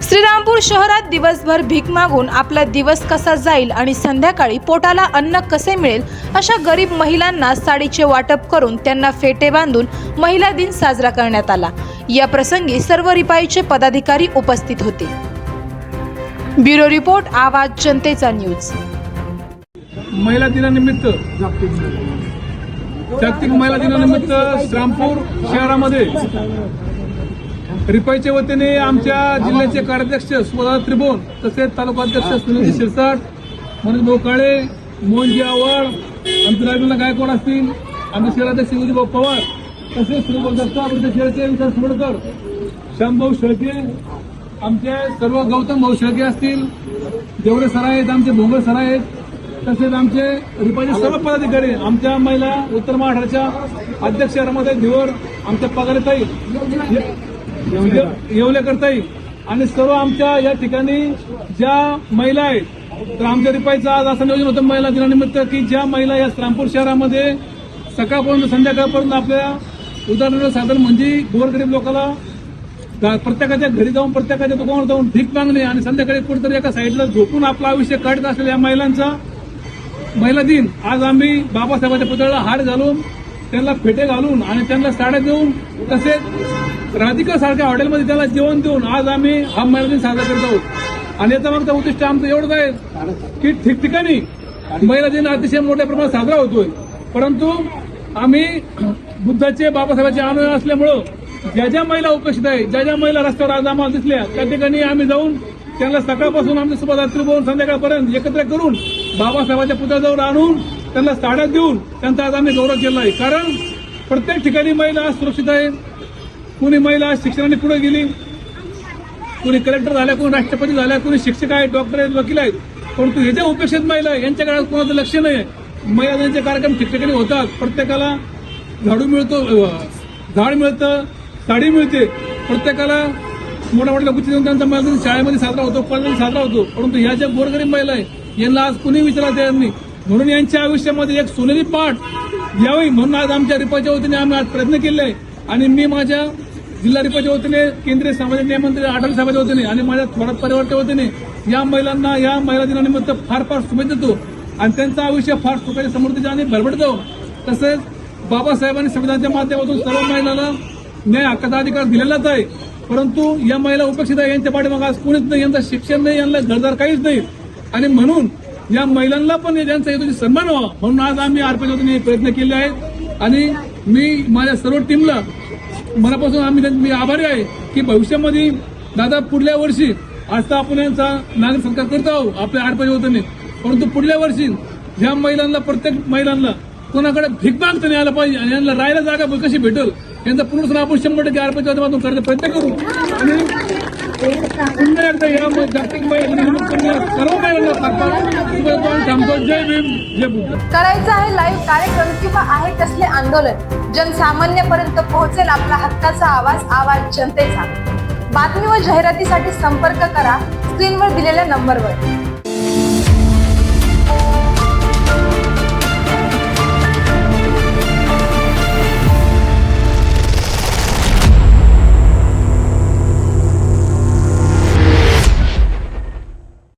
श्रीरामपूर शहरात दिवसभर भीक मागून आपला दिवस कसा जाईल आणि संध्याकाळी पोटाला अन्न कसे मिळेल अशा गरीब महिलांना साडीचे वाटप करून त्यांना फेटे बांधून महिला दिन साजरा करण्यात आला। या प्रसंगी सर्व रिपाईचे पदाधिकारी उपस्थित होते। ब्युरो रिपोर्ट, आवाज जनतेचा न्यूज। महिला दिनानिमित्त जागतिक महिला दिनानिमित्त श्रीरामपूर शहरामध्ये रिपाईच्या वतीने आमच्या जिल्ह्याचे कार्याध्यक्ष सुधा त्रिभुवन तसेच तालुकाध्यक्ष सुनील शिरसाट, मनोज बोकाळे, मोहनजी आव्हाड, आमचे राजूला गायकवाड असतील, आमचे शहराध्यक्ष उदयभाऊ पवार तसेच शहराचे विकास सोडकर, श्यामभाऊ शेळके, आमचे सर्व गौतम भाऊ शेळके असतील, जेवढे सर आहेत, आमचे भोंगळ सर आहेत, तसेच आमचे रिपाईचे सर्व पदाधिकारी, आमच्या महिला उत्तर महाराष्ट्राच्या अध्यक्ष रमाताई धिवर, आमच्या पगारेताई येवलेकरताई आणि सर्व आमच्या या ठिकाणी ज्या महिला आहेत, तर आमच्या रिपाईचं आज असं नियोजन होतं महिला दिनानिमित्त की ज्या महिला या श्रीरामपूर शहरामध्ये सकाळपासून संध्याकाळपर्यंत आपल्या उदाहरणार्थ साधन म्हणजे गोरगरीब लोकांना प्रत्येकाच्या घरी जाऊन प्रत्येकाच्या दुकानावर जाऊन भीक मागणे आणि संध्याकाळी कुठेतरी एका साईडला झोपून आपलं आयुष्य काढत असलेल्या या महिलांचा महिला दिन आज आम्ही बाबासाहेबांच्या पुतळ्याला हार घालून त्यांना फेटे घालून आणि त्यांना साड्या देऊन तसेच राधिका सारख्या हॉटेलमध्ये त्याला जेवण देऊन आज आम्ही हा महिला दिन साजरा करत आहोत। आणि याचा मागचं उद्दिष्ट आमचं एवढंच आहे की ठिकठिकाणी महिला दिन अतिशय मोठ्या प्रमाणात साजरा होतोय, परंतु आम्ही बुद्धाचे बाबासाहेबांचे अनुयायी असल्यामुळं ज्या ज्या महिला उपस्थित आहे, ज्या ज्या महिला रस्त्यावर आज आम्हाला दिसल्या त्या ठिकाणी आम्ही जाऊन त्यांना सकाळपासून आमच्या सुभा त्रिभुवन संध्याकाळपर्यंत एकत्र करून बाबासाहेबांच्या पुतळ्याजवळ आणून त्यांना साड्या देऊन त्यांचा आज आम्ही गौरव केला आहे। कारण प्रत्येक ठिकाणी महिला आज सुरक्षित आहे, कुणी महिला शिक्षणाने पुढे गेली, कुणी कलेक्टर झाल्या, कुणी राष्ट्रपती झाल्या, कुणी शिक्षक आहेत, डॉक्टर आहेत, वकील आहेत, परंतु हे ज्या उपेक्षित महिला आहे यांच्याकडे कोणाचं लक्ष नाही आहे। महिला दिनाचे कार्यक्रम ठिकठिकाणी होतात, प्रत्येकाला झाडू मिळतो, झाड मिळतं, साडी मिळते, प्रत्येकाला मोठ्या मोठ्या गुच्छ देऊन त्यांचा महिला दिन शाळेमध्ये साजरा होतो, कॉलेजमध्ये साजरा होतो, परंतु ह्या ज्या गोरगरीब महिला आहे यांना आज कुणी विचारला तयार नाही। म्हणून यांच्या आयुष्यामध्ये एक सोनेरी पाठ यावी म्हणून आज आमच्या रिपाईच्या वतीने आम्ही आज प्रयत्न केले आहे। आणि मी माझ्या जिल्हा रिपाईच्या वतीने, केंद्रीय सामाजिक न्याय मंत्री आठवले साहेबांच्या वतीने आणि माझ्या थोरात परिवाराच्या वतीने या महिलांना या महिला दिनानिमित्त फार फार शुभेच्छा देतो आणि त्यांचं आयुष्य फार सुखाच्या समृद्धीच्या आणि भरभरतो। तसेच बाबासाहेबांनी संविधानाच्या माध्यमातून सर्व महिलांना न्याय हक्काचा अधिकार दिलेलाच आहे, परंतु या महिला उपेक्षित आहे, यांच्या पाठीमागे आज कोणीच नाही, यांचं शिक्षण नाही, यांना घरदार काहीच नाही आणि म्हणून या महिलांना पण ज्यांचा हेतूची सन्मान व्हावा म्हणून आज आम्ही आरपीच्या वतीने प्रयत्न केले आहेत। आणि मी माझ्या सर्व टीमला मनापासून मी आभारी आहे की भविष्यामध्ये दादा पुढल्या वर्षी आज तर आपण यांचा नागरिक सत्कार करत आहोत आपल्या आरपीच्या वतीने, परंतु पुढल्या वर्षी ह्या महिलांना, प्रत्येक महिलांना कोणाकडे भीक मागता नाही आलं पाहिजे आणि यांना राहायला जागा कशी भेटेल यांचा पुनर्वसन आपण 100% आरपीच्या माध्यमातून करण्याचा प्रयत्न करू आणि पुन्हा एकदा या जागतिक सर्व महिलांना सांगतो जय भीम, जय बुद्ध। करायचं आहे लाईव्ह कार्यक्रम किंवा आहे कसले आंदोलन, जनसामान्यापर्यंत पोहोचेल आपला हक्काचा आवाज, आवाज जनतेचा। बातमी व जाहिरातीसाठी संपर्क करा स्क्रीनवर दिलेल्या नंबरवर।